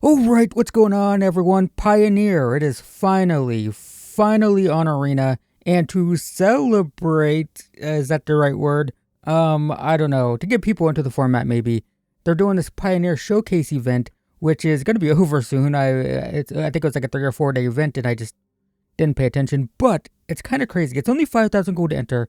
Alright, what's going on everyone? Pioneer, it is finally on Arena, and to celebrate, is that the right word? I don't know, to get people into the format maybe, they're doing this Pioneer Showcase event, which is going to be over soon. I think it was like a 3 or 4 day event and I just didn't pay attention, but it's kind of crazy. It's only 5,000 gold to enter.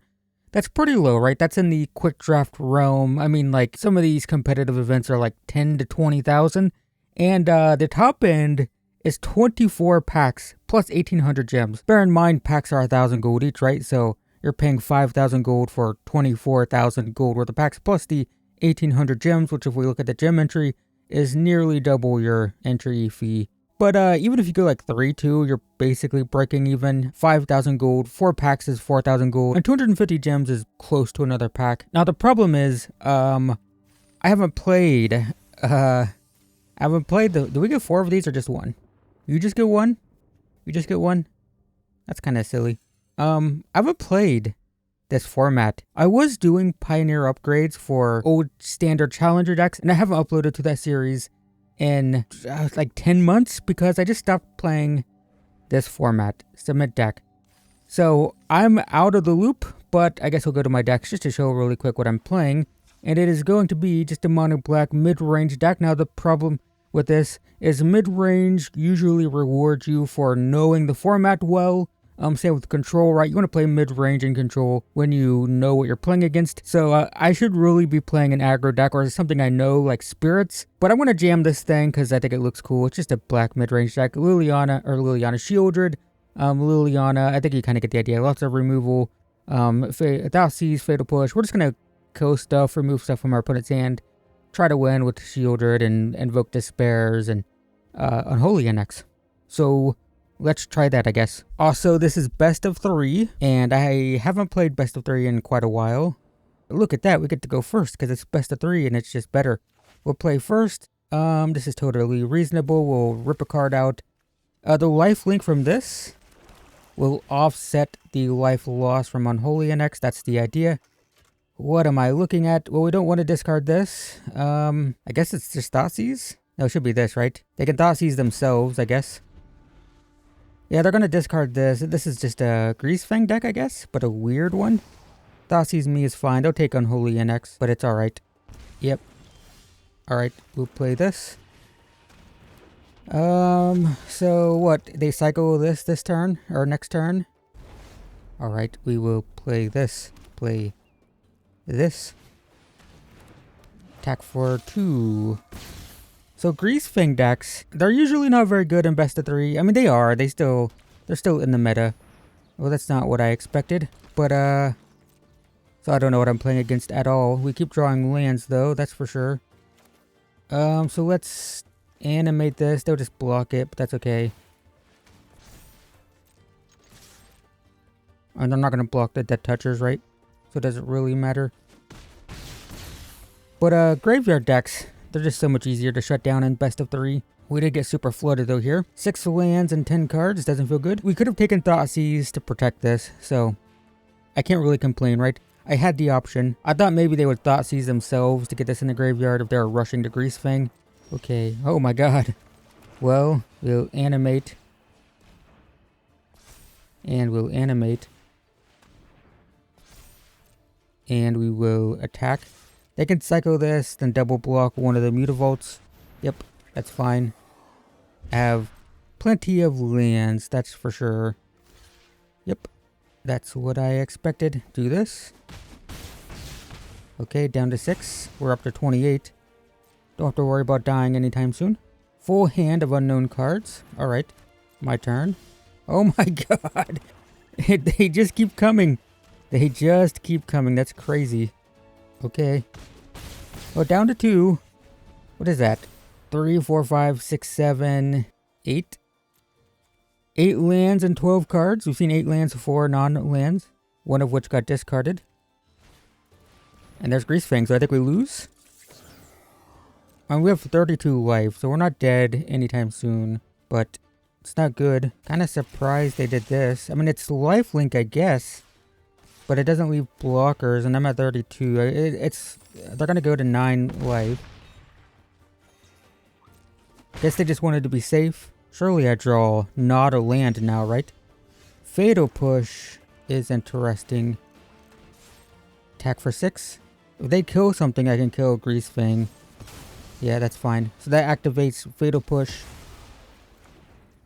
That's pretty low, right? That's in the quick draft realm. I mean, like, some of these competitive events are like 10 to 20,000. And the top end is 24 packs plus 1,800 gems. Bear in mind, packs are 1,000 gold each, right? So you're paying 5,000 gold for 24,000 gold worth of packs plus the 1,800 gems, which if we look at the gem entry, is nearly double your entry fee. But even if you go like 3-2, you're basically breaking even. 5,000 gold, 4 packs is 4,000 gold, and 250 gems is close to another pack. Now the problem is, I haven't played, do we get 4 of these or just 1? You just get 1? You just get 1? That's kind of silly. I haven't played this format. I was doing Pioneer upgrades for old standard Challenger decks, and I haven't uploaded to that series in like 10 months because I just stopped playing this format, Submit deck. So I'm out of the loop, but I guess I'll go to my decks just to show really quick what I'm playing. And it is going to be just a mono black mid-range deck. Now the problem with this is mid-range usually rewards you for knowing the format well. Same with control, right? You want to play mid-range and control when you know what you're playing against. So I should really be playing an aggro deck or something I know, like Spirits. But I'm going to jam this thing because I think it looks cool. It's just a black mid-range deck. Liliana Shieldred. Liliana, I think you kind of get the idea. Lots of removal. Thoughtseize, Fatal Push. We're just going to kill stuff, remove stuff from our opponent's hand. Try to win with Shieldred and Invoke Despairs and Unholy Annex. So let's try that, I guess. Also, this is best of 3, and I haven't played best of 3 in quite a while. Look at that, we get to go first because it's best of 3 and it's just better. We'll play first. This is totally reasonable. We'll rip a card out. The life link from this will offset the life loss from Unholy Annex. That's the idea. What am I looking at? Well, we don't want to discard this. I guess it's just Thoughtseize? No, it should be this, right? They can Thoughtseize themselves, I guess. Yeah, they're going to discard this. This is just a Greasefang deck, I guess, but a weird one. Thoughtseize me is fine. They'll take Unholy Annex, but it's alright. Yep. Alright, we'll play this. So what? They cycle this turn? Or next turn? Alright, we will play this. Play this. Attack for 2. So Greasefang decks, they're usually not very good in best of 3. I mean, they are. They're still in the meta. Well, that's not what I expected. But, so I don't know what I'm playing against at all. We keep drawing lands, though. That's for sure. So let's animate this. They'll just block it, but that's okay. And I'm not going to block the Dead Touchers, right? So it doesn't really matter. But, graveyard decks, they're just so much easier to shut down in best of 3. We did get super flooded though here. 6 lands and 10 cards. Doesn't feel good. We could have taken Thoughtseize to protect this, so I can't really complain, right? I had the option. I thought maybe they would Thoughtseize themselves to get this in the graveyard if they were rushing to Greasefang. Okay. Oh my god. Well, we'll animate. And we'll animate. And we will attack. They can cycle this, then double block one of the Mutavaults. Yep, that's fine. I have plenty of lands, that's for sure. Yep, that's what I expected. Do this. Okay, down to 6. We're up to 28. Don't have to worry about dying anytime soon. Full hand of unknown cards. Alright, my turn. Oh my god. They just keep coming. They just keep coming. That's crazy. Okay. Well, down to 2. What is that? 3, 4, 5, 6, 7, 8. 8 lands and 12 cards. We've seen 8 lands before, non-lands. One of which got discarded. And there's Greasefang, so I think we lose. And we have 32 life, so we're not dead anytime soon. But it's not good. Kind of surprised they did this. I mean, it's lifelink, I guess. But it doesn't leave blockers, and I'm at 32. They're gonna go to 9 life. Guess they just wanted to be safe. Surely I draw not a land now, right? Fatal Push is interesting. Attack for 6. If they kill something, I can kill Grease Fang. Yeah, that's fine. So that activates Fatal Push.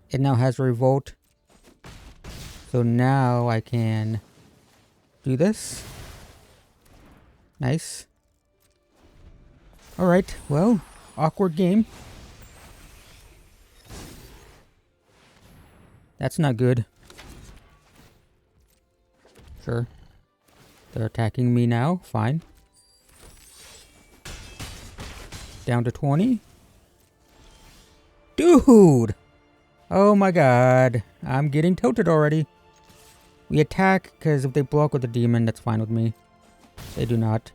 It now has Revolt. So now I can do this. Nice. Alright, well, awkward game. That's not good. Sure. They're attacking me now. Fine. Down to 20. Dude! Oh my god. I'm getting tilted already. We attack because if they block with the demon, that's fine with me. They do not.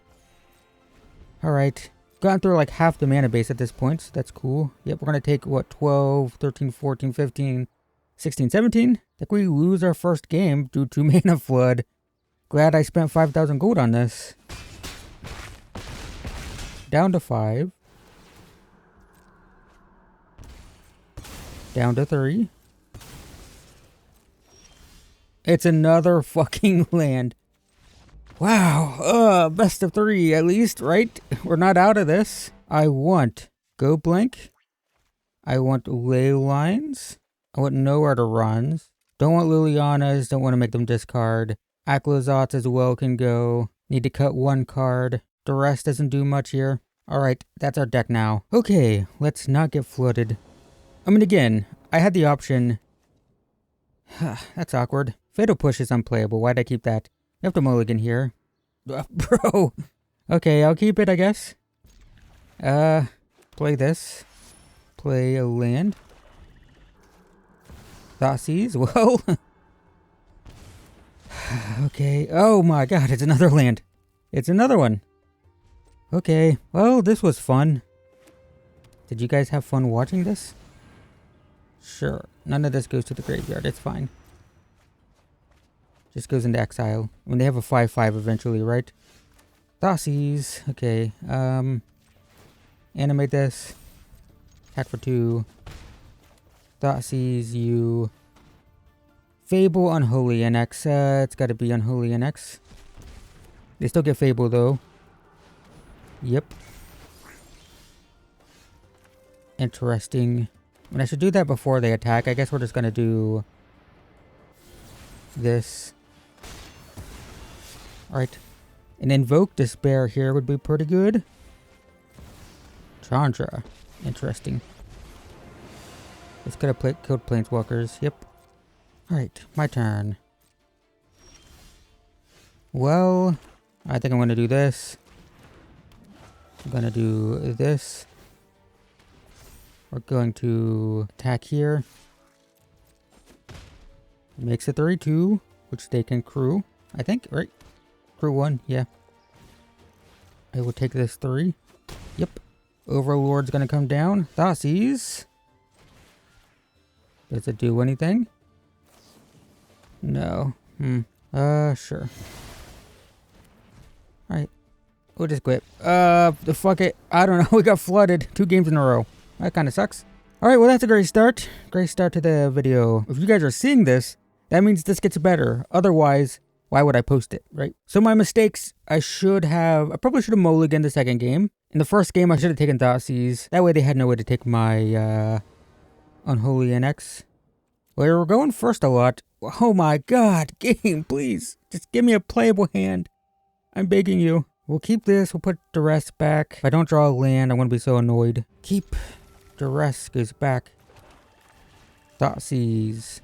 Alright. Gotten through like half the mana base at this point, so that's cool. Yep, we're going to take, what, 12, 13, 14, 15, 16, 17? I think we lose our first game due to mana flood. Glad I spent 5,000 gold on this. Down to 5. Down to 3. It's another fucking land. Wow. Best of 3 at least, right? We're not out of this. I want Go Blank. I want Ley Lines. I want Nowhere to Runs. Don't want Lilianas. Don't want to make them discard. Aclozots as well can go. Need to cut 1 card. The rest doesn't do much here. Alright, that's our deck now. Okay, let's not get flooded. I mean, again, I had the option. That's awkward. Fatal Push is unplayable. Why'd I keep that? You have to mulligan here. Bro! Okay, I'll keep it, I guess. Play this. Play a land. Thoughtseize, well. Okay. Oh my god, it's another land. It's another one. Okay, well, this was fun. Did you guys have fun watching this? Sure. None of this goes to the graveyard. It's fine. Just goes into exile. When they have a 5/5 eventually, right? Thoughtseize. Okay. Animate this. Attack for 2. Thoughtseize you. Fable, Unholy NX. It's gotta be Unholy NX. They still get Fable though. Yep. Interesting. And I should do that before they attack. I guess we're just gonna do this. Alright. An Invoke Despair here would be pretty good. Chandra. Interesting. It's gonna killed Planeswalkers. Yep. Alright, my turn. Well, I think I'm gonna do this. I'm gonna do this. We're going to attack here. Makes it 3/2, which they can crew, I think, right? Crew 1, yeah. I will take this 3. Yep. Overlord's gonna come down. Thoughtseize. Does it do anything? No. Sure. Alright. We'll just quit. Fuck it. I don't know. We got flooded 2 games in a row. That kind of sucks. Alright, well that's a great start. Great start to the video. If you guys are seeing this, that means this gets better. Otherwise, why would I post it, right? So my mistakes, I probably should have mulliganed the second game. In the first game, I should have taken Thoughtseize. That way they had no way to take my, Unholy NX. Well, we're going first a lot. Oh my god, game, please. Just give me a playable hand. I'm begging you. We'll keep this, we'll put the rest back. If I don't draw a land, I'm gonna be so annoyed. Keep. The rest goes back. Thoughtseize.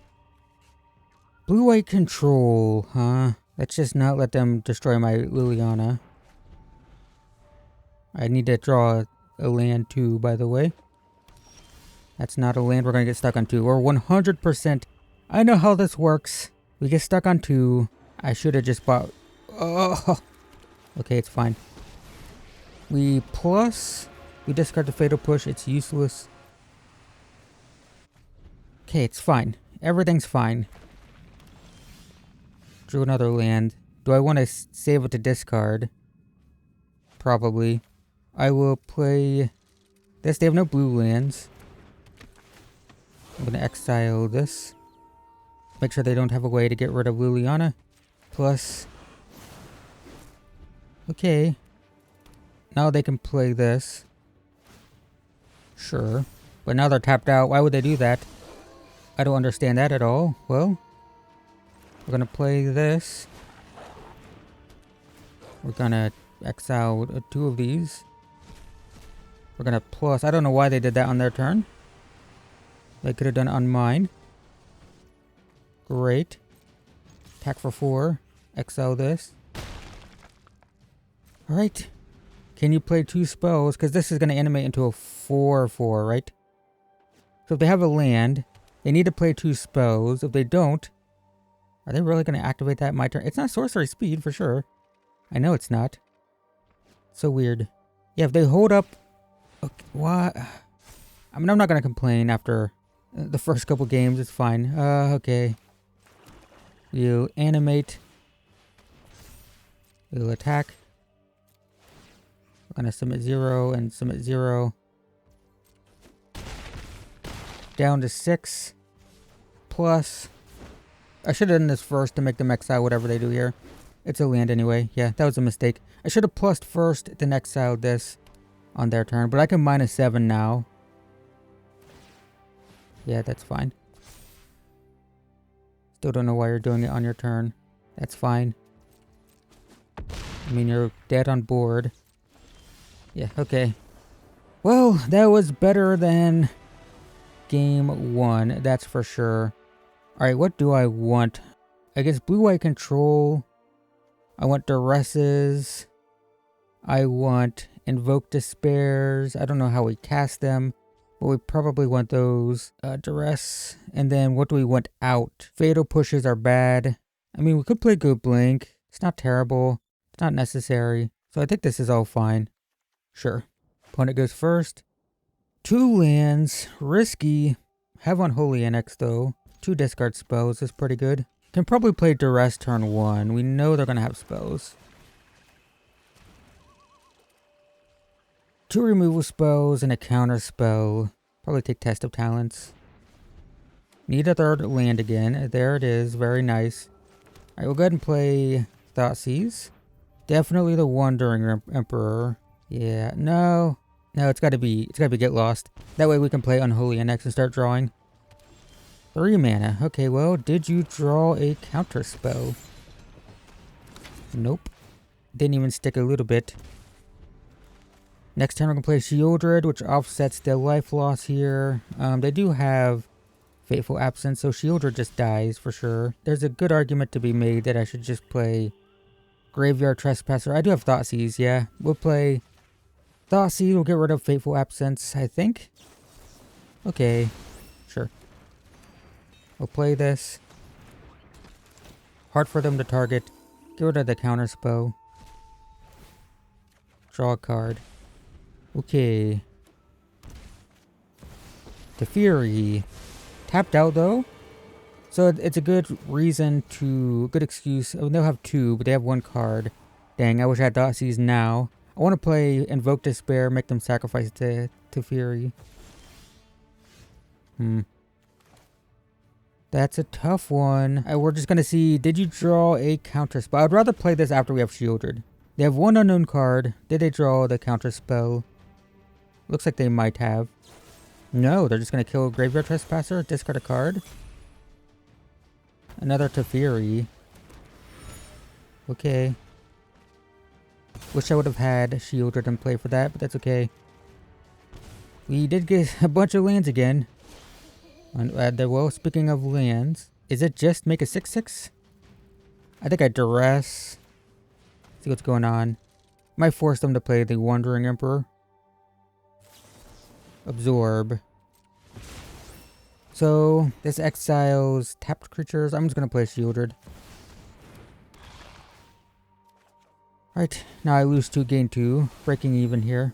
Blue-white control, huh? Let's just not let them destroy my Liliana. I need to draw a land too, by the way. That's not a land we're gonna get stuck on 2. Or 100%. I know how this works. We get stuck on 2. I should have just bought... Oh. Okay, it's fine. We discard the Fatal Push. It's useless. Okay, it's fine. Everything's fine. Drew another land. Do I want to save it to discard? Probably. I will play this. They have no blue lands. I'm gonna exile this. Make sure they don't have a way to get rid of Liliana. Plus... Okay. Now they can play this. Sure. But now they're tapped out. Why would they do that? I don't understand that at all. Well, we're gonna play this. We're gonna exile 2 of these. We're gonna plus... I don't know why they did that on their turn. They could have done it on mine. Great. Attack for 4. Exile this. Alright. Can you play 2 spells? Because this is going to animate into a 4/4, right? So if they have a land, they need to play 2 spells. If they don't, are they really going to activate that in my turn? It's not sorcery speed for sure. I know it's not. So weird. Yeah, if they hold up... Okay, what? I mean, I'm not going to complain after the first couple games. It's fine. Okay. You animate. We'll attack. We're gonna submit 0 and submit 0. Down to 6. Plus. I should have done this first to make them exile whatever they do here. It's a land anyway. Yeah, that was a mistake. I should have plussed first, then exiled this on their turn. But I can -7 now. Yeah, that's fine. Still don't know why you're doing it on your turn. That's fine. I mean, you're dead on board. Yeah, okay. Well, that was better than game 1, that's for sure. Alright, what do I want? I guess blue-white control. I want duresses. I want invoke despairs. I don't know how we cast them, but we probably want those. Duress. And then what do we want out? Fatal pushes are bad. I mean, we could play good blink. It's not terrible. It's not necessary. So I think this is all fine. Sure. Opponent goes first. 2 lands. Risky. Have Unholy Annex though. 2 discard spells is pretty good. Can probably play Duress turn 1. We know they're going to have spells. 2 removal spells and a counter spell. Probably take Test of Talents. Need a 3rd land again. There it is. Very nice. Alright, we'll go ahead and play Thoughtseize. Definitely the Wandering Emperor. Yeah, no, it's gotta be Get Lost. That way we can play Unholy Annex and start drawing. 3 mana. Okay, well, did you draw a counter spell? Nope. Didn't even stick a little bit. Next turn we're gonna play Shieldred, which offsets the life loss here. They do have Fateful Absence, so Shieldred just dies for sure. There's a good argument to be made that I should just play Graveyard Trespasser. I do have Thoughtseize, yeah. We'll play Thoughtseize, we'll get rid of Fateful Absence, I think. Okay, sure. We'll play this. Hard for them to target. Get rid of the counter spell. Draw a card. Okay. Teferi. Tapped out though. So it's a good reason to... Good excuse. Oh, they'll have 2, but they have 1 card. Dang, I wish I had Thoughtseize now. I want to play Invoke Despair, make them sacrifice to Teferi. That's a tough one. We're just going to see, did you draw a counter spell? I'd rather play this after we have Shieldred. They have 1 unknown card. Did they draw the counter spell? Looks like they might have. No, they're just going to kill a Graveyard Trespasser, discard a card. Another Teferi. Okay. Wish I would have had Shieldred in play for that, but that's okay. We did get a bunch of lands again. Well, speaking of lands, is it just make a 6/6? I think I duress. See what's going on. Might force them to play the Wandering Emperor. Absorb. So, this exiles tapped creatures. I'm just going to play Shieldred. Right, now I lose 2, gain 2. Breaking even here.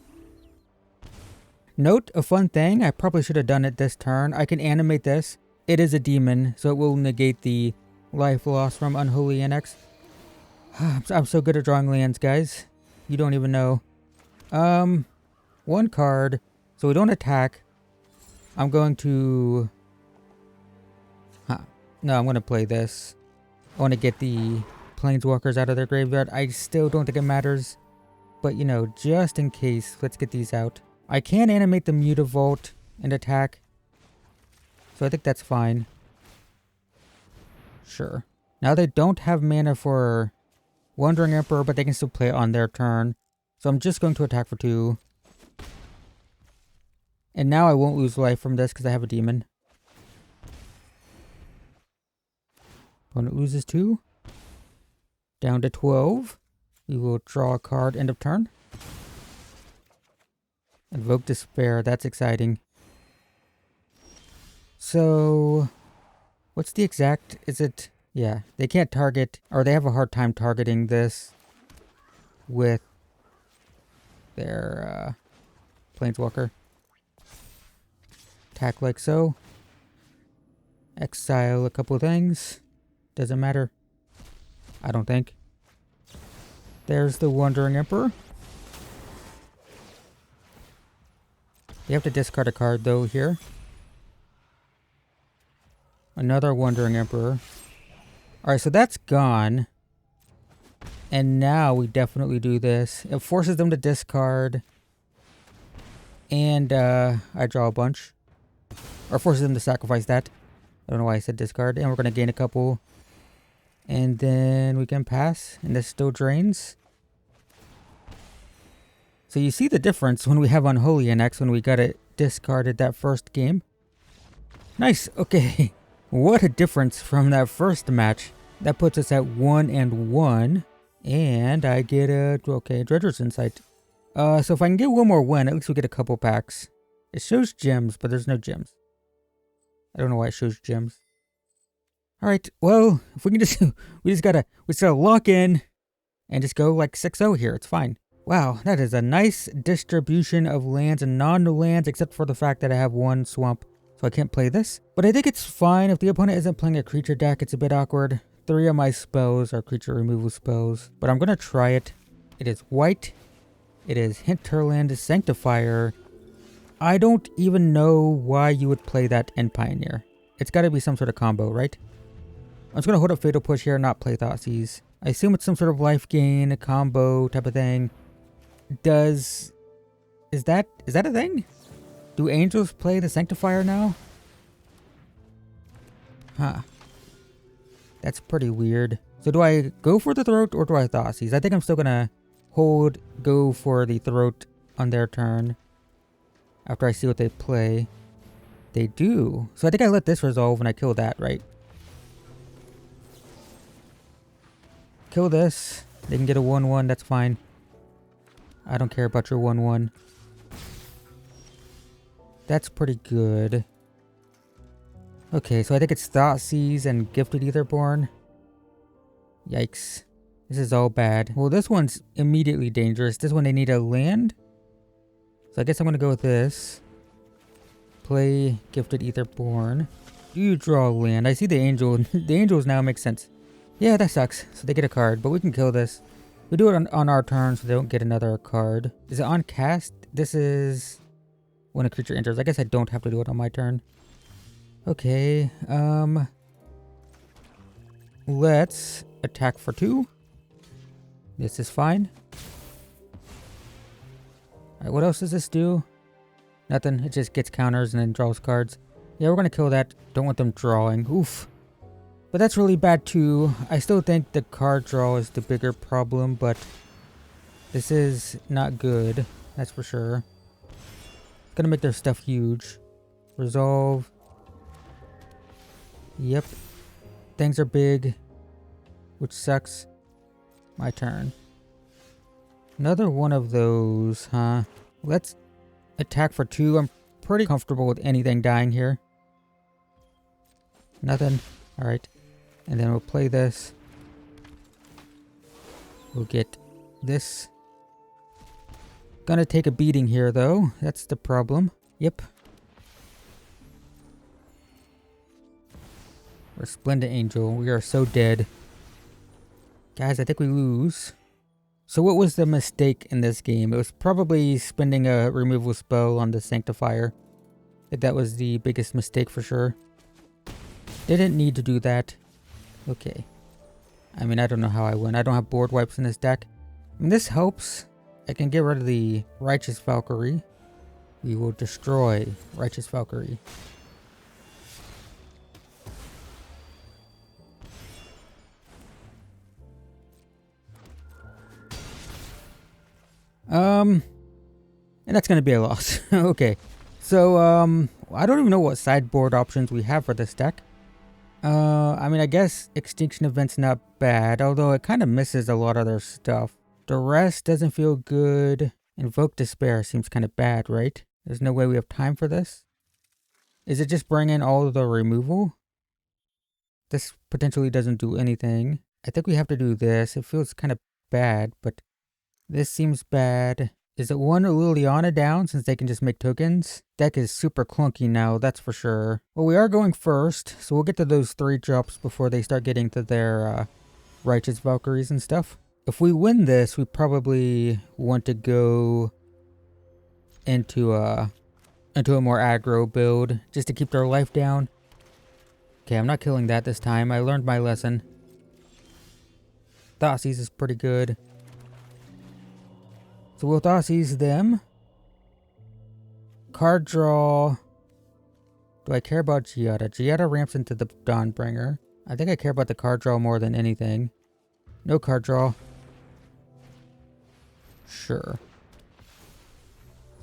Note, a fun thing. I probably should have done it this turn. I can animate this. It is a demon, so it will negate the life loss from Unholy Annex. I'm so good at drawing lands, guys. You don't even know. 1 card. So we don't attack. I'm going to No, I'm going to play this. I want to get the planeswalkers out of their graveyard. I still don't think it matters. But, you know, just in case, let's get these out. I can animate the Mutavault and attack. So I think that's fine. Sure. Now they don't have mana for Wandering Emperor, but they can still play it on their turn. So I'm just going to attack for 2. And now I won't lose life from this because I have a demon. Opponent loses 2. Down to 12. We will draw a card, end of turn. Invoke Despair, that's exciting. So, what's the exact, is it, yeah, they can't target, or they have a hard time targeting this with their Planeswalker. Attack like so. Exile a couple things. Doesn't matter. I don't think. There's the Wandering Emperor. You have to discard a card though here. Another Wandering Emperor. Alright, so that's gone. And now we definitely do this. It forces them to discard. And I draw a bunch. Or forces them to sacrifice that. I don't know why I said discard. And we're going to gain a couple. And then we can pass. And this still drains. So you see the difference when we have Unholy NX when we got it discarded that first game. Nice. Okay. What a difference from that first match. That puts us at 1-1. And I get a... Okay, Dredger's Insight. So if I can get one more win, at least we get a couple packs. It shows gems, but there's no gems. I don't know why it shows gems. Alright, well, if we can just... we just gotta lock in and just go like 6-0 here. It's fine. Wow, that is a nice distribution of lands and non-lands, except for the fact that I have one swamp, so I can't play this. But I think it's fine. If the opponent isn't playing a creature deck, it's a bit awkward. 3 of my spells are creature removal spells, but I'm going to try it. It is white. It is Hinterland Sanctifier. I don't even know why you would play that in Pioneer. It's got to be some sort of combo, right? I'm just going to hold up Fatal Push here, not play Thoughtseize. I assume it's some sort of life gain, a combo type of thing. Is that a thing? Do angels play the Sanctifier now? Huh. That's pretty weird. So do I go for the Throat or do I Thoughtseize? I think I'm still gonna go for the Throat on their turn. After I see what they play. They do. So I think I let this resolve and I kill that, right? Kill this. They can get a 1-1, that's fine. I don't care about your 1-1. That's pretty good. Okay, so I think it's Thoughtseize and Gifted Aetherborn. Yikes. This is all bad. Well, this one's immediately dangerous. This one they need a land. So I guess I'm going to go with this. Play Gifted Aetherborn. Do you draw a land? I see the angel. The angels now make sense. Yeah, that sucks. So they get a card, but we can kill this. We do it on our turn so they don't get another card. Is it on cast? This is when a creature enters. I guess I don't have to do it on my turn. Okay, let's attack for 2. This is fine. Alright, what else does this do? Nothing. It just gets counters and then draws cards. Yeah, we're gonna kill that. Don't want them drawing. Oof. But that's really bad too. I still think the card draw is the bigger problem, but this is not good. That's for sure. It's gonna make their stuff huge. Resolve. Yep. Things are big, which sucks. My turn. Another one of those, huh? Let's attack for 2. I'm pretty comfortable with anything dying here. Nothing. Alright. And then we'll play this. We'll get this. Gonna take a beating here, though. That's the problem. Yep. Resplendent Angel. We are so dead. Guys, I think we lose. So what was the mistake in this game? It was probably spending a removal spell on the Sanctifier. I think that was the biggest mistake for sure. Didn't need to do that. Okay. I mean, I don't know how I win. I don't have board wipes in this deck. I mean, this helps. I can get rid of the Righteous Valkyrie. We will destroy Righteous Valkyrie. And that's gonna be a loss. Okay. So, I don't even know what sideboard options we have for this deck. I mean, I guess Extinction Event's not bad, although it kind of misses a lot of their stuff. Duress doesn't feel good. Invoke Despair seems kind of bad, right? There's no way we have time for this. Is it just bringing all of the removal? This potentially doesn't do anything. I think we have to do this. It feels kind of bad, but this seems bad. Is it one Liliana down since they can just make tokens? Deck is super clunky now, that's for sure. Well, we are going first, so we'll get to those 3 drops before they start getting to their Righteous Valkyries and stuff. If we win this, we probably want to go into a more aggro build just to keep their life down. Okay, I'm not killing that this time. I learned my lesson. Thoughtseize is pretty good. So we'll Thoughtseize them. Card draw. Do I care about Giada? Giada ramps into the Dawnbringer. I think I care about the card draw more than anything. No card draw. Sure.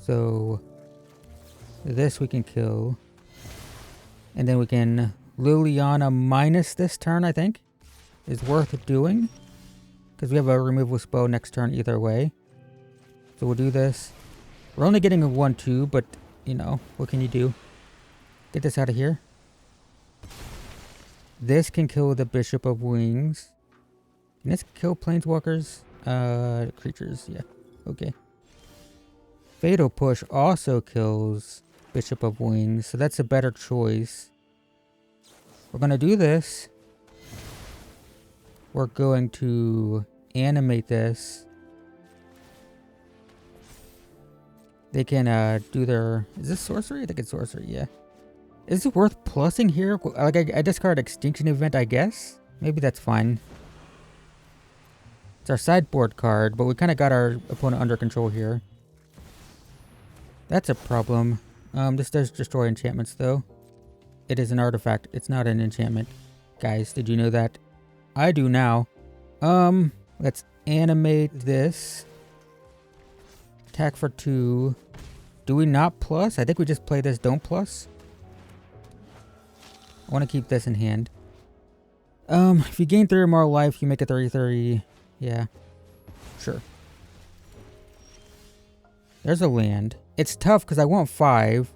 So this we can kill. And then we can Liliana minus this turn, I think. Is worth doing. Because we have a removal spell next turn either way. So we'll do this. We're only getting a 1-2, but, you know, what can you do? Get this out of here. This can kill the Bishop of Wings. Can this kill Planeswalkers? Creatures, yeah. Okay. Fatal Push also kills Bishop of Wings, so that's a better choice. We're gonna do this. We're going to animate this. They can do their... Is this sorcery? I think it's sorcery, yeah. Is it worth plussing here? Like, I discard Extinction Event, I guess? Maybe that's fine. It's our sideboard card, but we kind of got our opponent under control here. That's a problem. This does destroy enchantments, though. It is an artifact. It's not an enchantment. Guys, did you know that? I do now. Let's animate this. Attack for 2. Do we not plus? I think we just play this don't plus. I want to keep this in hand. If you gain 3 or more life, you make a 3/3. Yeah. Sure. There's a land. It's tough because I want 5.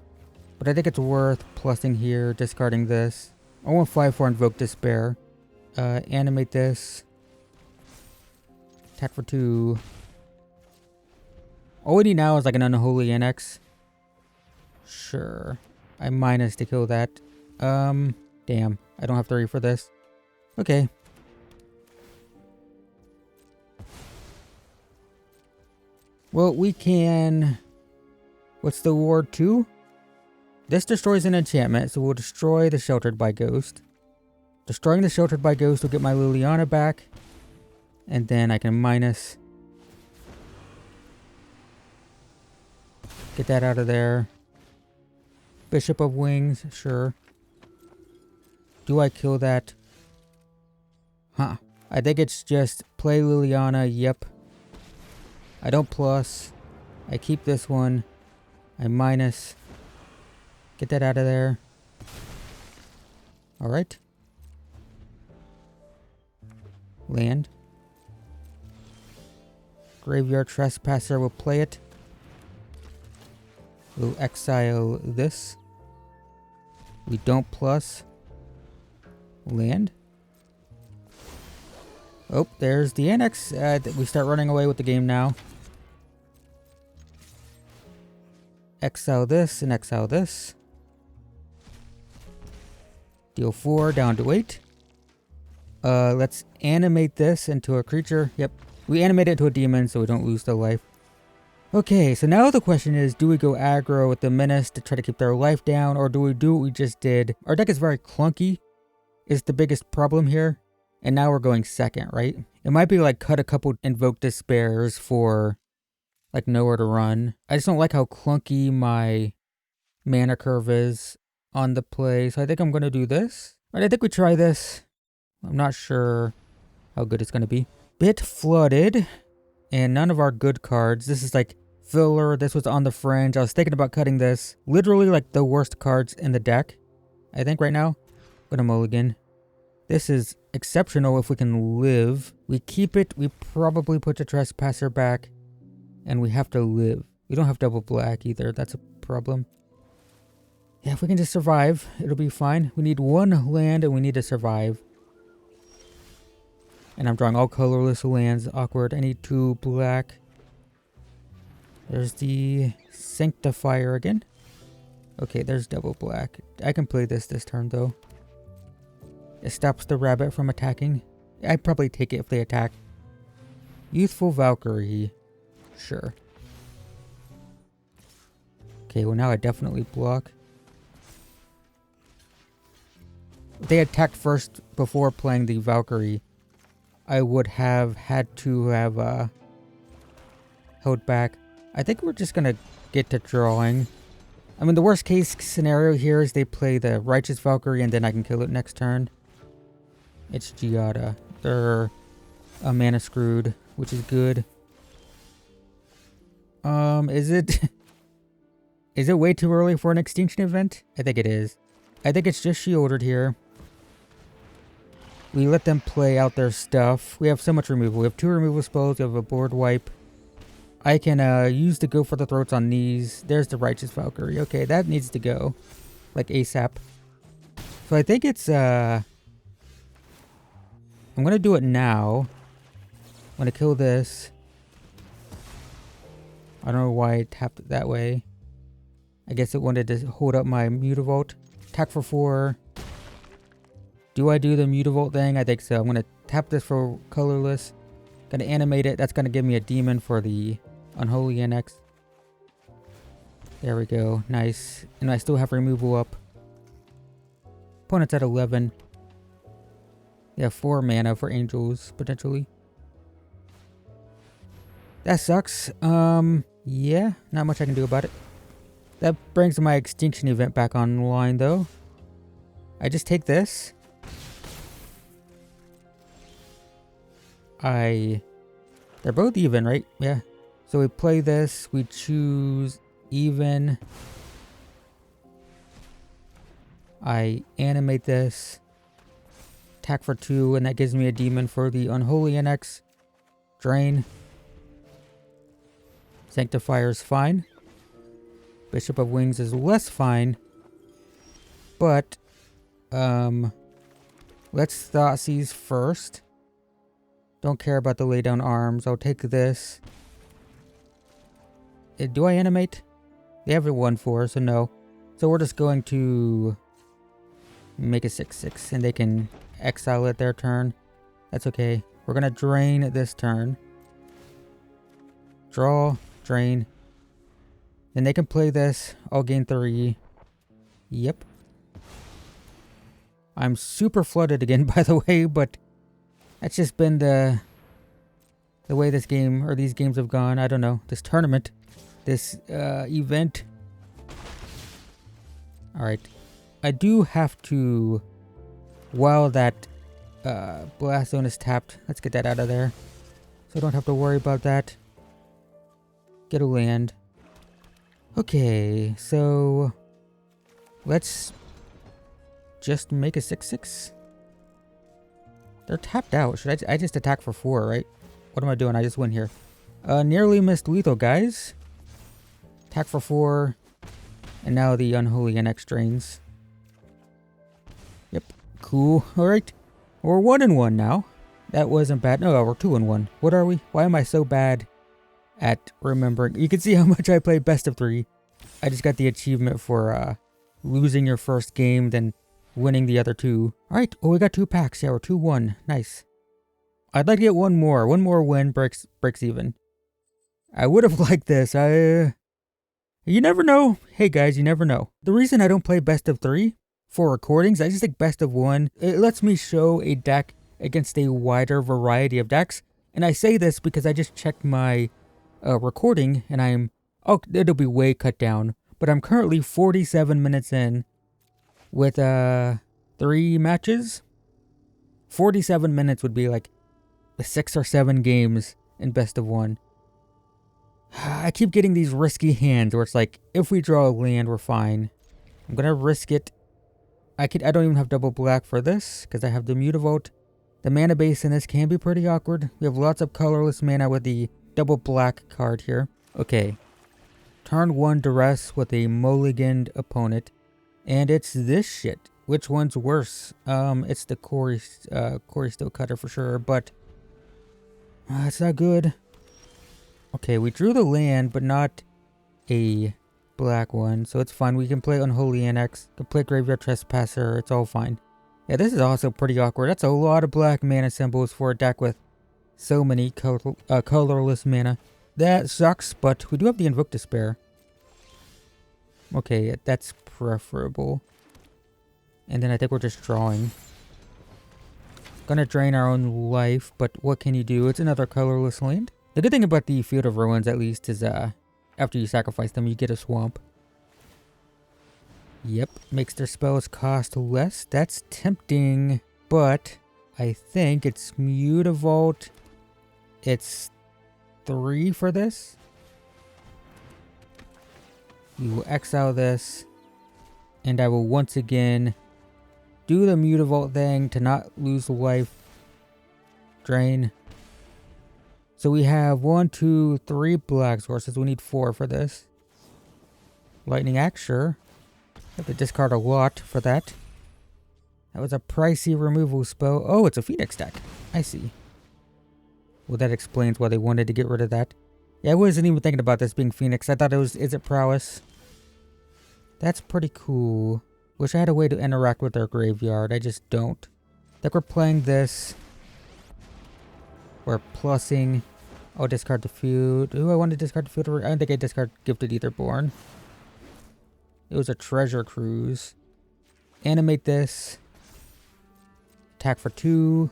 But I think it's worth plussing here, discarding this. I want 5 for Invoke Despair. Animate this. Attack for 2. All we need now is like an Unholy Annex. Sure. I minus to kill that. Damn. I don't have 3 for this. Okay. Well, we can... What's the ward 2? This destroys an enchantment, so we'll destroy the Sheltered by Ghost. Destroying the Sheltered by Ghost will get my Liliana back. And then I can minus... Get that out of there. Bishop of Wings, sure. Do I kill that? Huh. I think it's just play Liliana, yep. I don't plus. I keep this one. I minus. Get that out of there. Alright. Land. Graveyard Trespasser will play it. We'll exile this. We don't plus. Land. Oh, there's the annex. We start running away with the game now. Exile this and exile this. Deal 4 down to 8. Let's animate this into a creature. Yep. We animate it to a demon so we don't lose the life. Okay, so now the question is, do we go aggro with the Menace to try to keep their life down, or do we do what we just did? Our deck is very clunky, is the biggest problem here. And now we're going second, right? It might be like cut a couple Invoke Despairs for like nowhere to run. I just don't like how clunky my mana curve is on the play. So I think I'm going to do this. All right, I think we try this. I'm not sure how good it's going to be. Bit flooded. And none of our good cards. This is like filler. This was on the fringe. I was thinking about cutting this. Literally like the worst cards in the deck. I think right now. I'm gonna mulligan. This is exceptional if we can live. We keep it. We probably put the Trespasser back. And we have to live. We don't have double black either. That's a problem. Yeah, if we can just survive, it'll be fine. We need one land and we need to survive. And I'm drawing all colorless lands. Awkward. I need 2 black. There's the Sanctifier again. Okay, there's double black. I can play this turn though. It stops the rabbit from attacking. I'd probably take it if they attack. Youthful Valkyrie. Sure. Okay, well now I definitely block. If they attacked first before playing the Valkyrie, I would have had to have held back. I think we're just gonna get to drawing. I mean, the worst case scenario here is they play the Righteous Valkyrie and then I can kill it next turn. It's Giada. They're a mana screwed, which is good. Is it... is it way too early for an extinction event? I think it is. I think it's just shielded here. We let them play out their stuff. We have so much removal. We have 2 removal spells. We have a board wipe. I can use the Go for the Throats on these. There's the Righteous Valkyrie. Okay, that needs to go. Like ASAP. So I think it's... I'm going to do it now. I'm going to kill this. I don't know why I tapped it that way. I guess it wanted to hold up my Mutavault. Attack for 4. Do I do the Mutavault thing? I think so. I'm going to tap this for colorless. Going to animate it. That's going to give me a demon for the Unholy Annex. There we go. Nice. And I still have removal up. Opponent's at 11. They have 4 mana for Angels, potentially. That sucks. Yeah. Not much I can do about it. That brings my extinction event back online, though. I just take this. They're both even, right? Yeah. So we play this. We choose even. I animate this. Attack for 2, and that gives me a demon for the Unholy Annex. Drain. Sanctifier's fine. Bishop of Wings is less fine. But, let's Thoughtseize first. Don't care about the lay down arms. I'll take this. Do I animate? They have a 1/4, so no. So we're just going to make a 6/6, and they can exile it their turn. That's okay. We're gonna drain this turn. Draw, drain. Then they can play this. I'll gain 3. Yep. I'm super flooded again, by the way, but that's just been the way this game, or these games have gone. I don't know. This tournament. This event. Alright. I do have to... While that blast zone is tapped, let's get that out of there. So I don't have to worry about that. Get a land. Okay, so... Let's just make a 6/6. They're tapped out. Should I just attack for 4, right? What am I doing? I just win here. Nearly missed lethal, guys. Attack for 4. And now the Unholy Annex drains. Yep. Cool. Alright. We're 1-1 now. That wasn't bad. No, we're 2-1. What are we? Why am I so bad at remembering? You can see how much I play best of 3. I just got the achievement for losing your first game, then winning the other 2. Alright. Oh, we got 2 packs. Yeah, we're 2-1. Nice. I'd like to get one more. One more win breaks even. I would have liked this. You never know. Hey guys, you never know. The reason I don't play best of 3 for recordings. I just think best of one. It lets me show a deck against a wider variety of decks. And I say this because I just checked my recording and it'll be way cut down. But I'm currently 47 minutes in with 3 matches. 47 minutes would be like 6 or 7 games in best of one. I keep getting these risky hands where it's like, if we draw a land, we're fine. I'm gonna risk it. I don't even have double black for this because I have the Mutavolt. The mana base in this can be pretty awkward. We have lots of colorless mana with the double black card here. Okay. Turn 1 duress with a mulliganed opponent. And it's this shit. Which one's worse? It's the Corey Steel Cutter for sure, but it's not good. Okay, we drew the land, but not a black one, so it's fine. We can play Unholy Annex, can play Graveyard Trespasser, it's all fine. Yeah, this is also pretty awkward. That's a lot of black mana symbols for a deck with so many colorless mana. That sucks, but we do have the Invoke Despair. Okay, that's preferable. And then I think we're just drawing. Gonna drain our own life, but what can you do? It's another colorless land. The good thing about the Field of Ruins, at least, is after you sacrifice them, you get a swamp. Yep, makes their spells cost less. That's tempting, but I think it's Mutavolt. It's 3 for this. We will exile this, and I will once again do the Mutavolt thing to not lose life. Drain. So we have 1, 2, 3 black sources. We need 4 for this. Lightning Axe, sure. Have to discard a lot for that. That was a pricey removal spell. Oh, it's a Phoenix deck. I see. Well, that explains why they wanted to get rid of that. Yeah, I wasn't even thinking about this being Phoenix. I thought it was, is it Prowess? That's pretty cool. Wish I had a way to interact with their graveyard. I just don't. I think we're playing this. We're plussing. I'll discard the field. Ooh, I want to discard the field. I don't think I discard Gifted Etherborn. It was a Treasure Cruise. Animate this. Attack for 2.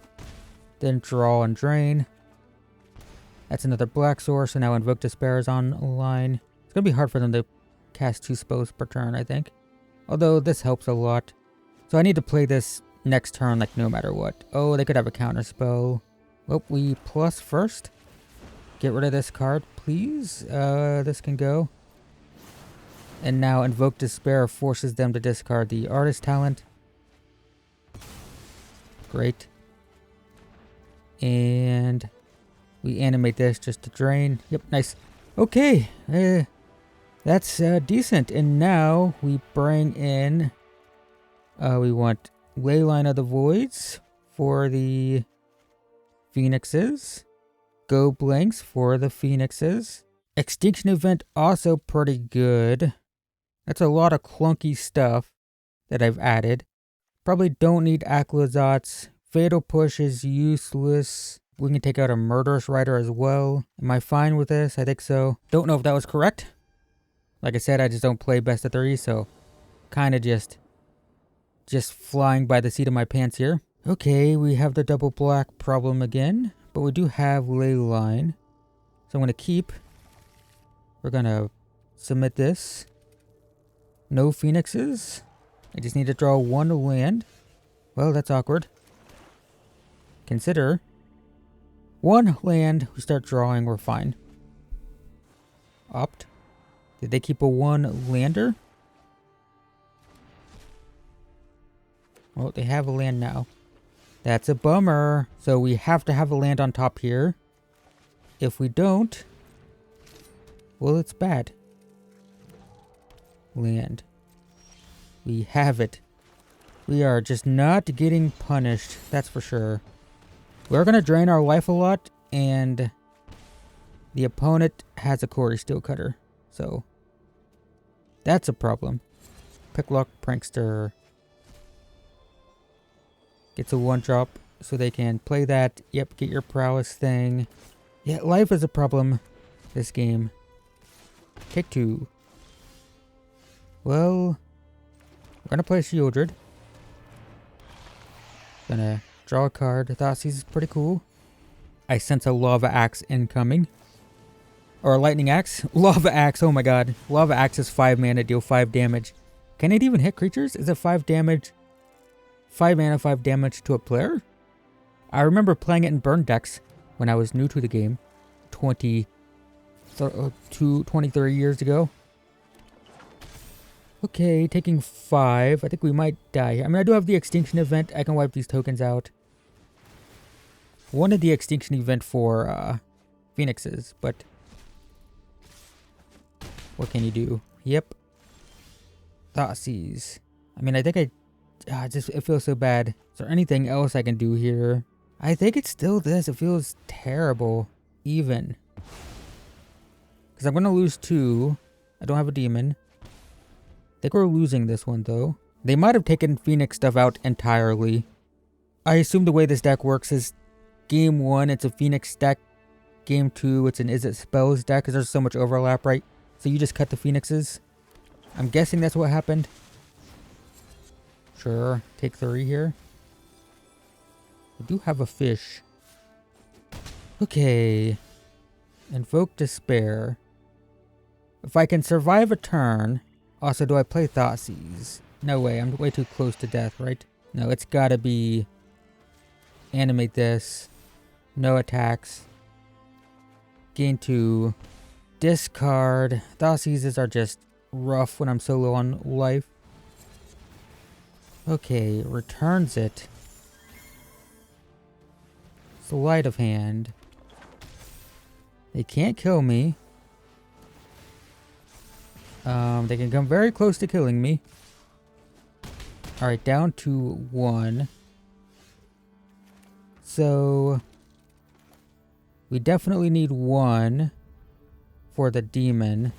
Then draw and drain. That's another black source, and now Invoke Despair is online. It's going to be hard for them to cast 2 spells per turn, I think. Although this helps a lot. So I need to play this next turn, like, no matter what. Oh, they could have a counter spell. Well, we plus first. Get rid of this card, please. This can go. And now Invoke Despair forces them to discard the Artist Talent. Great. And we animate this just to drain. Yep, nice. Okay. That's decent. And now we bring in... we want Leyline of the Voids for the Phoenixes. Go Blanks for the Phoenixes. Extinction Event also pretty good. That's a lot of clunky stuff that I've added. Probably don't need Aclazotz. Fatal Push is useless. We can take out a Murderous Rider as well. Am I fine with this? I think so. Don't know if that was correct. Like I said, I just don't play best of 3, so kind of just flying by the seat of my pants here. Okay, we have the double black problem again, but we do have Leyline. So I'm going to keep. We're going to submit this. No Phoenixes. I just need to draw 1 land. Well, that's awkward. Consider 1 land. We start drawing. We're fine. Opt. Did they keep a 1 lander? Well, they have a land now. That's a bummer. So we have to have a land on top here. If we don't, well, it's bad. Land. We have it. We are just not getting punished. That's for sure. We're going to drain our life a lot, and the opponent has a Corey Steel Cutter. So that's a problem. Picklock Prankster gets a 1-drop, so they can play that. Yep, get your prowess thing. Yeah, life is a problem this game. Take 2. Well, we're gonna play Shieldred. Gonna draw a card. Thoughtseize is pretty cool. I sense a lava axe incoming. Or a lightning axe? Lava axe, oh my god. Lava axe is 5 mana, deal 5 damage. Can it even hit creatures? Is it 5 damage? 5 mana, 5 damage to a player? I remember playing it in burn decks when I was new to the game. 23 years ago. Okay, taking 5. I think we might die here. I mean, I do have the extinction event. I can wipe these tokens out. Wanted the extinction event for phoenixes, but what can you do? Yep. Thoughtseize. I mean, I think it feels so bad. Is there anything else I can do here? I think it's still this. It feels terrible. Even. Because I'm going to lose 2. I don't have a demon. I think we're losing this one, though. They might have taken Phoenix stuff out entirely. I assume the way this deck works is game 1, it's a Phoenix deck. Game 2, it's an Is It Spells deck, because there's so much overlap, right? So you just cut the Phoenixes. I'm guessing that's what happened. Sure. Take 3 here. I do have a fish. Okay. Invoke Despair. If I can survive a turn... Also, do I play Thoughtseize? No way, I'm way too close to death, right? No, it's gotta be... Animate this. No attacks. Gain 2. Discard. Thoughtseizes are just rough when I'm so low on life. Okay, returns it. Sleight of hand. They can't kill me. They can come very close to killing me. Alright, down to 1. So... we definitely need 1 for the demon.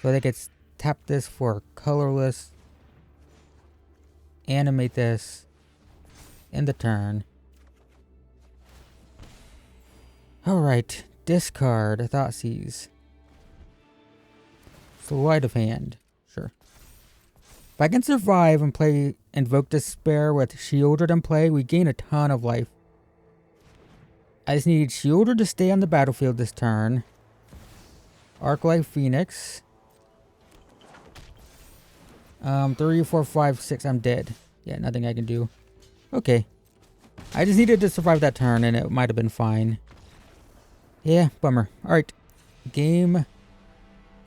So they could tap this for colorless. Animate this. In the turn. Alright, discard Thoughtseize. Sleight of hand. Sure. If I can survive and play Invoke Despair with Shieldred in play, we gain a ton of life. I just need Shieldred to stay on the battlefield this turn. Arclight Phoenix. 3, 4, 5, 6. I'm dead. Yeah, nothing I can do. Okay. I just needed to survive that turn and it might have been fine. Yeah, bummer. Alright. Game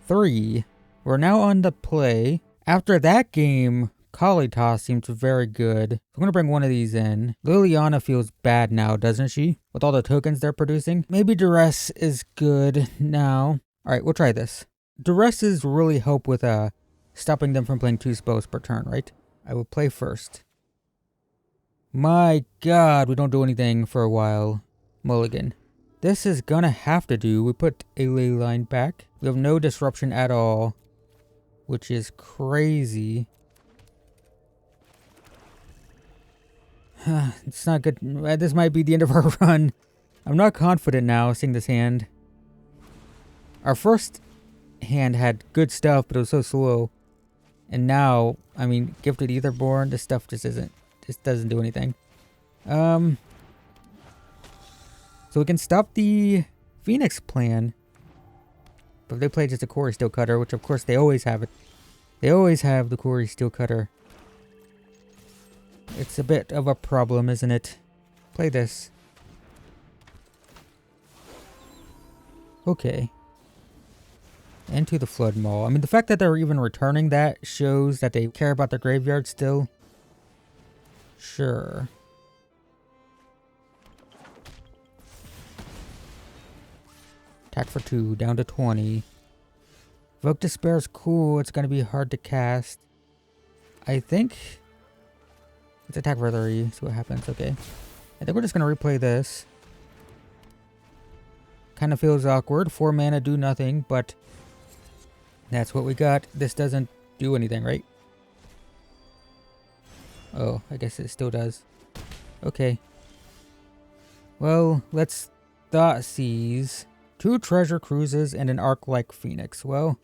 3. We're now on to play. After that game, Kalitas seems very good. I'm going to bring one of these in. Liliana feels bad now, doesn't she? With all the tokens they're producing. Maybe Duress is good now. Alright, we'll try this. Duresses really help with stopping them from playing 2 spells per turn, right? I will play first. My god, we don't do anything for a while. Mulligan. This is gonna have to do. We put a ley line back. We have no disruption at all. Which is crazy. It's not good. This might be the end of our run. I'm not confident now seeing this hand. Our first hand had good stuff, but it was so slow. And now, I mean, Gifted Etherborn, this stuff just doesn't do anything. So we can stop the Phoenix plan. But if they play just a Quarry Steel Cutter, which of course they always have it. They always have the Quarry Steel Cutter. It's a bit of a problem, isn't it? Play this. Okay. Into the Flood Maul. I mean, the fact that they're even returning that shows that they care about their graveyard still. Sure. Attack for 2, down to 20. Evoke Despair is cool. It's going to be hard to cast. I think... let's attack for 3. See what happens. Okay. I think we're just going to replay this. Kind of feels awkward. 4 mana, do nothing, but... that's what we got. This doesn't do anything, right? Oh, I guess it still does. Okay. Well, let's Thoughtseize. 2 Treasure Cruises and an Arc-like Phoenix. Well,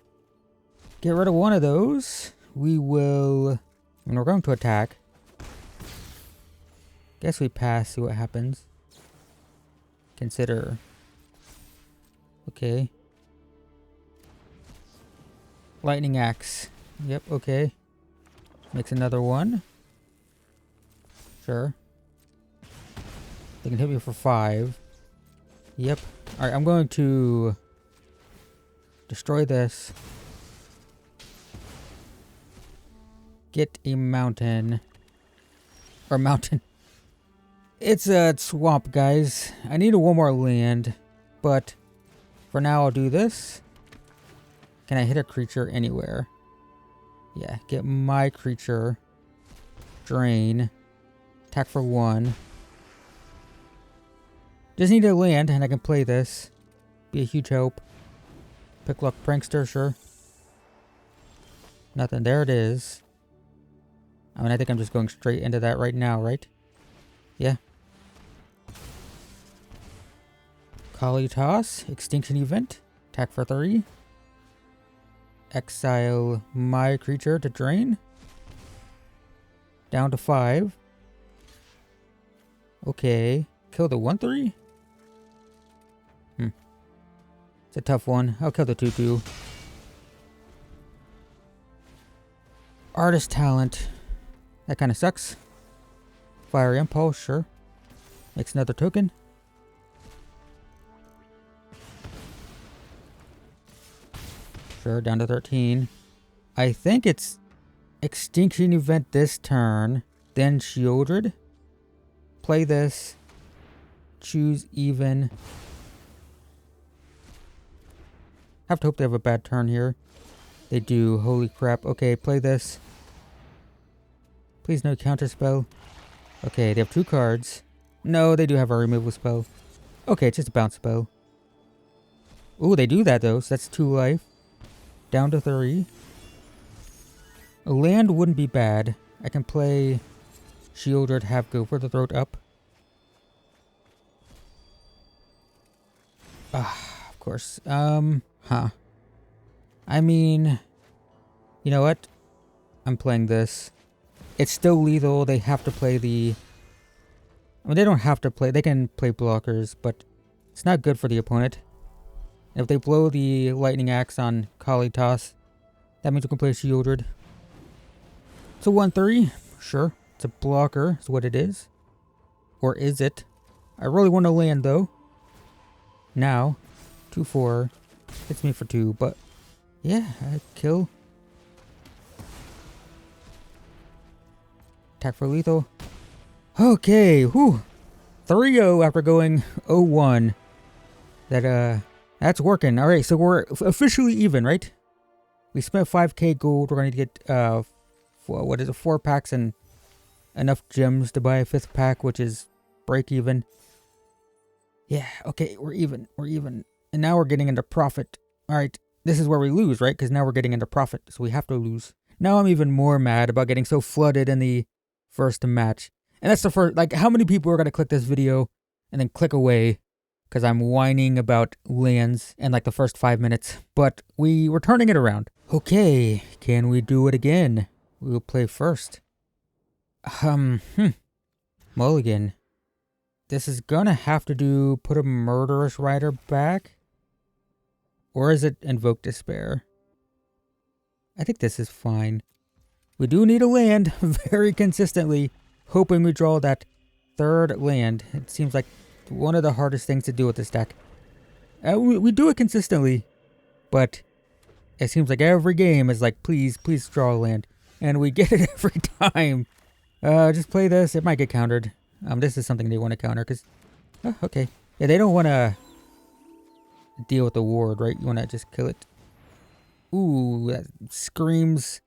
get rid of one of those. We will... I mean, we're going to attack. Guess we pass, see what happens. Consider. Okay. Lightning axe. Yep, okay. Makes another one. Sure. They can hit me for 5. Yep. Alright, I'm going to destroy this. Get a mountain. Or mountain. It's a swamp, guys. I need one more land. But for now, I'll do this. Can I hit a creature anywhere? Yeah, get my creature. Drain. Attack for 1. Just need a land and I can play this. Be a huge help. Picklock Prankster, sure. Nothing. There it is. I mean, I think I'm just going straight into that right now, right? Yeah. Collie Toss. Extinction Event. Attack for 3. Exile my creature to drain. Down to 5. Okay. Kill the 1/3? It's a tough one. I'll kill the 2/2. Artist Talent. That kind of sucks. Fire Impulse, sure. Makes another token. Sure, down to 13. I think it's Extinction Event this turn. Then Shieldred. Play this. Choose even. Have to hope they have a bad turn here. They do. Holy crap. Okay, play this. Please no counter spell. Okay, they have 2 cards. No, they do have a removal spell. Okay, it's just a bounce spell. Ooh, they do that though, so that's 2 life. Down to 3. A land wouldn't be bad. I can play Shieldred, have go for the throat up. Ah, of course. I mean, you know what? I'm playing this. It's still lethal. They have to play the... I mean, they don't have to play... They can play blockers, but it's not good for the opponent. If they blow the Lightning Axe on Collie Toss, that means we can play Shieldred. It's a 1/3. Sure. It's a blocker is what it is. Or is it? I really want to land, though. Now, 2/4. Hits me for 2, but... Yeah, I kill. Attack for lethal. Okay, whew. 3-0 after going 0-1. That's working. Alright, so we're officially even, right? We spent 5k gold. We're going to get, 4 packs and enough gems to buy a 5th pack, which is break even. Yeah, okay, we're even. We're even. And now we're getting into profit. Alright, this is where we lose, right? Because now we're getting into profit, so we have to lose. Now I'm even more mad about getting so flooded in the first match. And that's the first, like, how many people are going to click this video and then click away because I'm whining about lands in like the first 5 minutes. But we're turning it around. Okay, can we do it again? We will play first. Mulligan. This is gonna have to put a Murderous Rider back. Or is it Invoke Despair? I think this is fine. We do need a land very consistently, hoping we draw that 3rd land. It seems like one of the hardest things to do with this deck. We do it consistently, but it seems like every game is like, please draw a land. And we get it every time. Just play this. It might get countered. This is something they want to counter because... Oh, okay. Yeah, they don't want to deal with the ward, right? You want to just kill it. Ooh, that screams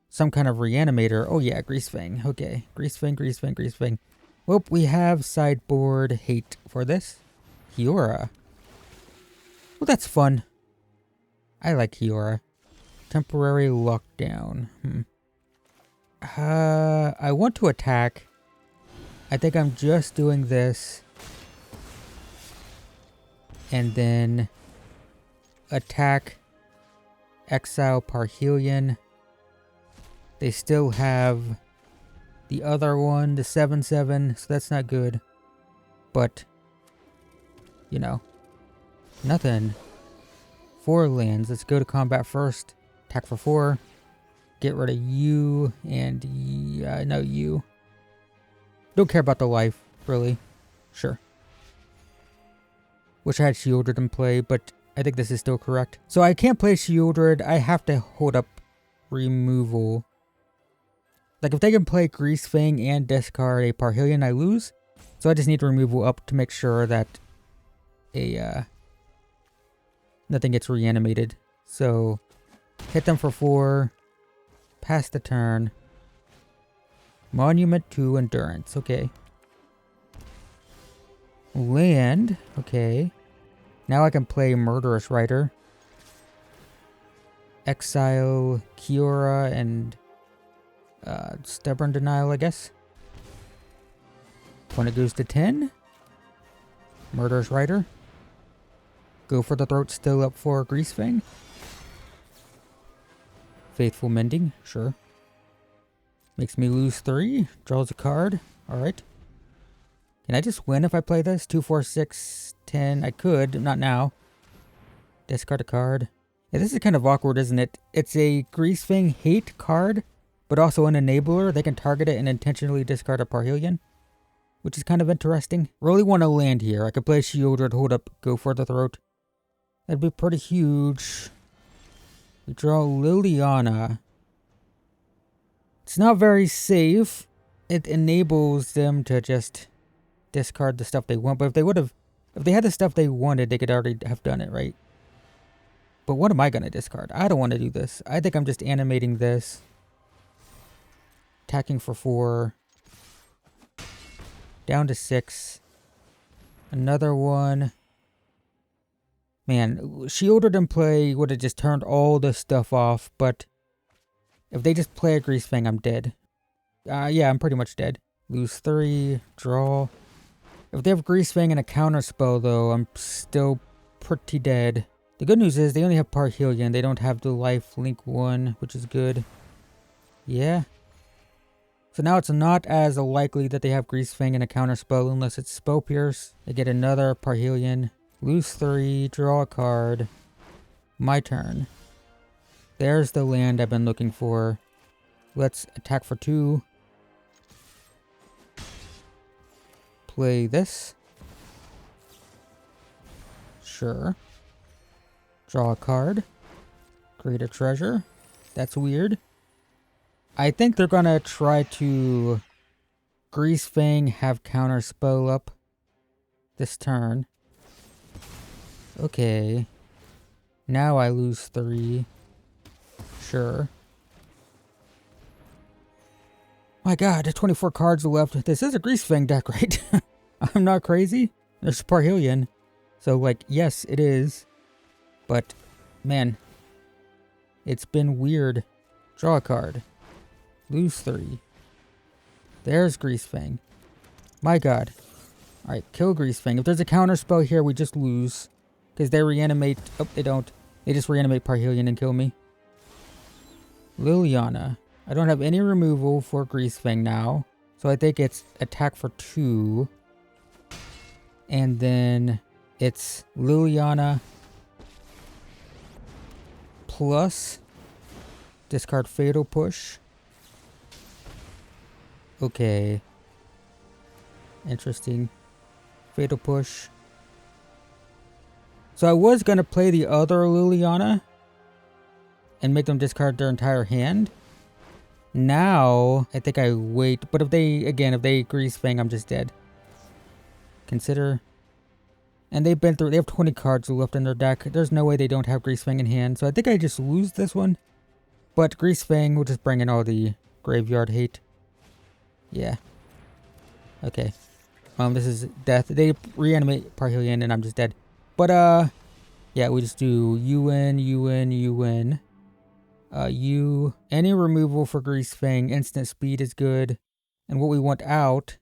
some kind of reanimator. Oh yeah, Greasefang. Okay, Greasefang. Well, we have sideboard hate for this. Kiora. Well, that's fun. I like Kiora. Temporary lockdown. I want to attack. I think I'm just doing this. And then attack, exile Parhelion. They still have The other one, the 7/7, so that's not good. But, you know, nothing. 4 lands. Let's go to combat first. Attack for 4. Get rid of you and no, you. Don't care about the life, really. Sure. Wish I had Shieldred in play, but I think this is still correct. So I can't play Shieldred. I have to hold up removal. Like if they can play Grease Fang and discard a Parhelion, I lose. So I just need removal up to make sure that nothing gets reanimated. So hit them for 4. Pass the turn. Monument to Endurance. Okay. Land. Okay. Now I can play Murderous Rider. Exile Kiora and Stubborn Denial, I guess. When it goes to 10. Murderous Rider. Go for the Throat, still up for Grease Fang. Faithful Mending, sure. Makes me lose 3. Draws a card. Alright. Can I just win if I play this? 2, 4, 6, 10. I could, not now. Discard a card. Yeah, this is kind of awkward, isn't it? It's a Grease Fang hate card, but also an enabler. They can target it and intentionally discard a Parhelion, which is kind of interesting. Really want to land here. I could play Shieldred, hold up, go for the Throat. That'd be pretty huge. We draw Liliana. It's not very safe. It enables them to just discard the stuff they want. But if they had the stuff they wanted, they could already have done it, right? But what am I going to discard? I don't want to do this. I think I'm just animating this. Attacking for 4. Down to 6. Another one. Man, Shieldred in play would have just turned all this stuff off, but if they just play a Grease Fang, I'm dead. Yeah, I'm pretty much dead. Lose 3, draw. If they have Grease Fang and a counter spell, though, I'm still pretty dead. The good news is they only have Parhelion. They don't have the life link 1, which is good. Yeah. So now it's not as likely that they have Grease Fang and a counter spell unless it's Spell Pierce. They get another Parhelion. Lose 3, draw a card. My turn. There's the land I've been looking for. Let's attack for 2. Play this. Sure. Draw a card. Create a treasure. That's weird. I think they're gonna try to Grease Fang, have counter spell up this turn. Okay. Now I lose 3. Sure. My god, 24 cards left. This is a Grease Fang deck, right? I'm not crazy. There's Parhelion. So, like, yes, it is. But, man. It's been weird. Draw a card. Lose 3. There's Grease Fang. My god. Alright, kill Grease Fang. If there's a counter spell here, we just lose. Because they reanimate... Oh, they don't. They just reanimate Parhelion and kill me. Liliana. I don't have any removal for Grease Fang now. So I think it's attack for 2. And then it's Liliana plus discard Fatal Push. Okay. Interesting. Fatal Push. So I was going to play the other Liliana and make them discard their entire hand. Now, I think I wait. But if they Grease Fang, I'm just dead. Consider. And they have 20 cards left in their deck. There's no way they don't have Grease Fang in hand. So I think I just lose this one. But Grease Fang will just bring in all the graveyard hate. Yeah. Okay. This is death. They reanimate Parhelion and I'm just dead. But, yeah, we just do UN. Any removal for Grease Fang, instant speed is good. And what we want out,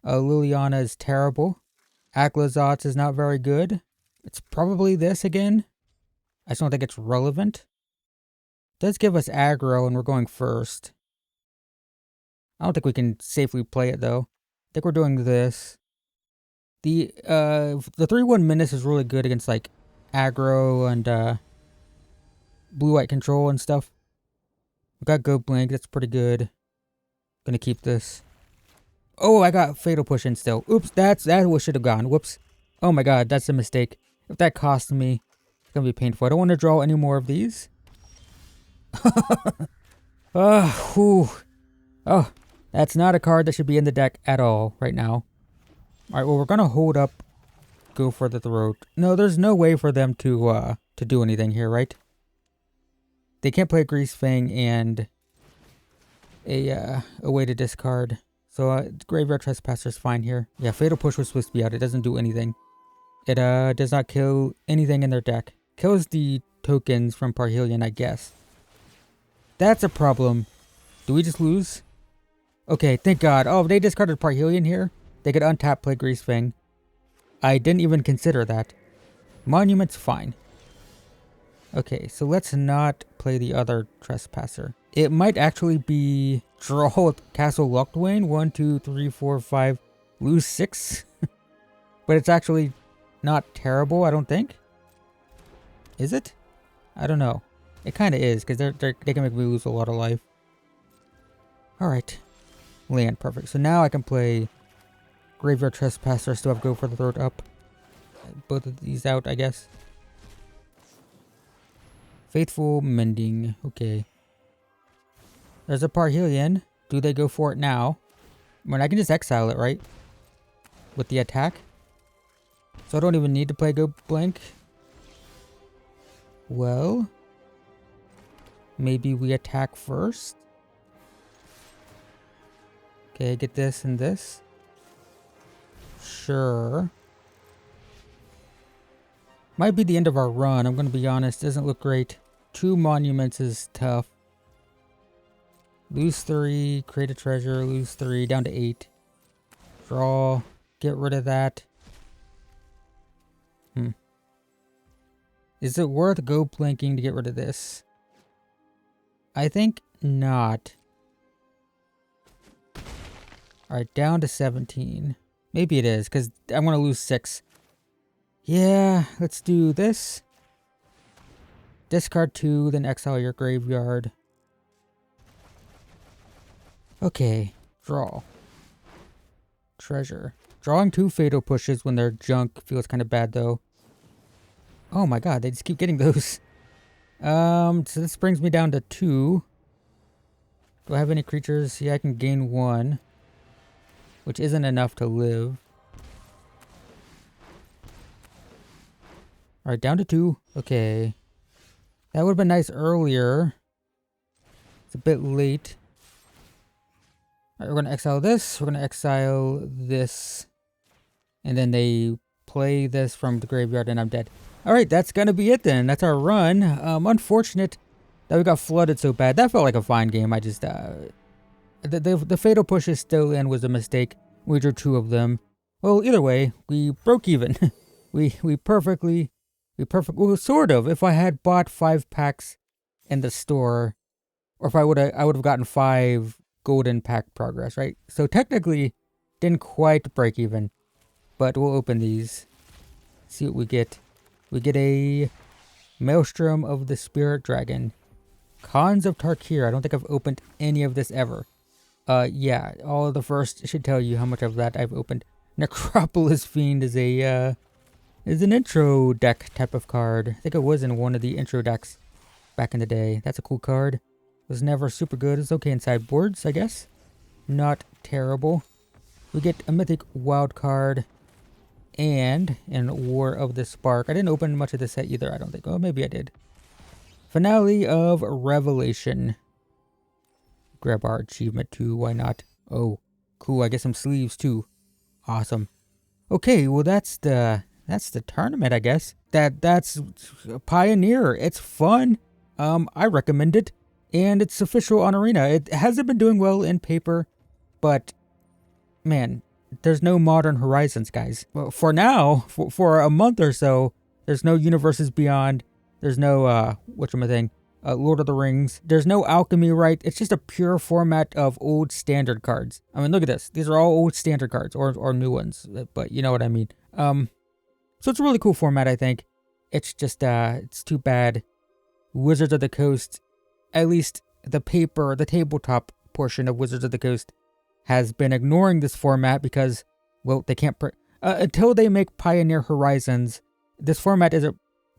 Liliana is terrible. Aklazotz is not very good. It's probably this again. I just don't think it's relevant. It does give us aggro and we're going first. I don't think we can safely play it though. I think we're doing this. The 3-1 Menace is really good against like aggro and blue-white control and stuff. We got Go Blink, that's pretty good. Gonna keep this. Oh, I got Fatal Push in still. Oops, that what should have gone. Whoops. Oh my god, that's a mistake. If that cost me, it's gonna be painful. I don't want to draw any more of these. Oh, that's not a card that should be in the deck at all right now. Alright, well, we're gonna hold up, go for the throat. No, there's no way for them to do anything here, right? They can't play Grease Fang and a way to discard. So, Graveyard Trespasser's fine here. Yeah, Fatal Push was supposed to be out. It doesn't do anything. It does not kill anything in their deck. Kills the tokens from Parhelion, I guess. That's a problem. Do we just lose? Okay, thank God. Oh, if they discarded Parhelion here, they could untap, play Grease Fang. I didn't even consider that. Monument's fine. Okay, so let's not play the other Trespasser. It might actually be draw with Castle Locthwain. 1, 2, 3, 4, 5. Lose 6. But it's actually not terrible, I don't think. Is it? I don't know. It kind of is, because they can make me lose a lot of life. Alright. Land, perfect. So now I can play Graveyard Trespasser. Still have Go for the Throat up. Both of these out, I guess. Faithful Mending. Okay. There's a Parhelion. Do they go for it now? I mean, I can just exile it, right? With the attack. So I don't even need to play Go Blank. Well, maybe we attack first. Okay, get this and this. Sure. Might be the end of our run, I'm gonna be honest. Doesn't look great. 2 monuments is tough. Lose 3, create a treasure, lose 3, down to 8. Draw, get rid of that. Is it worth Go Blanking to get rid of this? I think not. Alright, down to 17. Maybe it is, because I'm going to lose 6. Yeah, let's do this. Discard 2, then exile your graveyard. Okay, draw. Treasure. Drawing 2 Fatal Pushes when they're junk feels kind of bad, though. Oh my god, they just keep getting those. So this brings me down to 2. Do I have any creatures? Yeah, I can gain 1. Which isn't enough to live. Alright, down to 2. Okay. That would have been nice earlier. It's a bit late. Alright, we're going to exile this. We're going to exile this. And then they play this from the graveyard and I'm dead. Alright, that's going to be it then. That's our run. Unfortunate that we got flooded so bad. That felt like a fine game. I just... The Fatal Pushes still in was a mistake. We drew 2 of them. Well, either way, we broke even. we perfectly... Well, sort of. If I had bought 5 packs in the store, or if I would have gotten 5 golden pack progress, right? So technically, didn't quite break even. But we'll open these. See what we get. We get a Maelstrom of the Spirit Dragon. Khans of Tarkir. I don't think I've opened any of this ever. Yeah, all of the first should tell you how much of that I've opened. Necropolis Fiend is an intro deck type of card. I think it was in one of the intro decks back in the day. That's a cool card. It was never super good. It's okay in sideboards, I guess. Not terrible. We get a mythic wild card. And in War of the Spark. I didn't open much of this set either, I don't think. Oh, maybe I did. Finale of Revelation. Grab our achievement too, why not? Oh, cool, I get some sleeves too. Awesome. Okay, well that's the tournament, I guess. That's Pioneer. It's fun. I recommend it. And it's official on Arena. It hasn't been doing well in paper, but man, there's no Modern Horizons, guys. Well, for now, for a month or so, there's no Universes Beyond. There's no whatchamacallit, Lord of the Rings. There's no alchemy, right? It's just a pure format of old standard cards. I mean, look at this. These are all old standard cards or new ones, but you know what I mean. So it's a really cool format, I think. It's just, it's too bad Wizards of the Coast, at least the tabletop portion of Wizards of the Coast, has been ignoring this format because, well, they can't, until they make Pioneer Horizons, this format isn't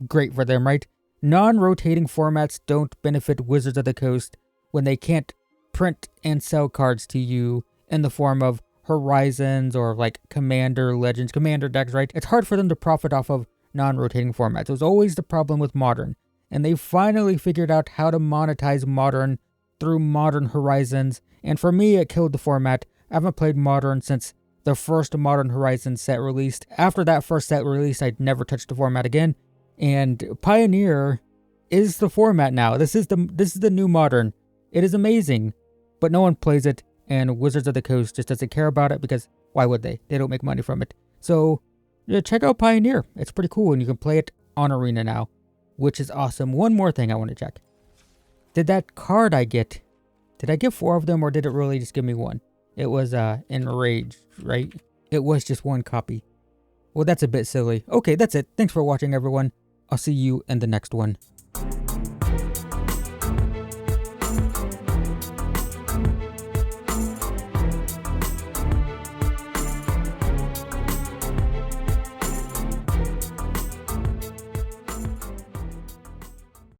great for them, right? Non-rotating formats don't benefit Wizards of the Coast when they can't print and sell cards to you in the form of Horizons or like Commander Legends, Commander decks, right? It's hard for them to profit off of non-rotating formats. It was always the problem with Modern. And they finally figured out how to monetize Modern through Modern Horizons. And for me, it killed the format. I haven't played Modern since the first Modern Horizons set released. After that first set released, I never touched the format again. And Pioneer is the format now. This is the new Modern. It is amazing, but no one plays it, and Wizards of the Coast just doesn't care about it because why would they? They don't make money from it. So yeah, check out Pioneer. It's pretty cool, and you can play it on Arena now, which is awesome. One more thing I want to check. Did that card I get 4 of them, or did it really just give me 1? It was Enraged, right? It was just 1 copy. Well, that's a bit silly. Okay, that's it. Thanks for watching, everyone. I'll see you in the next one.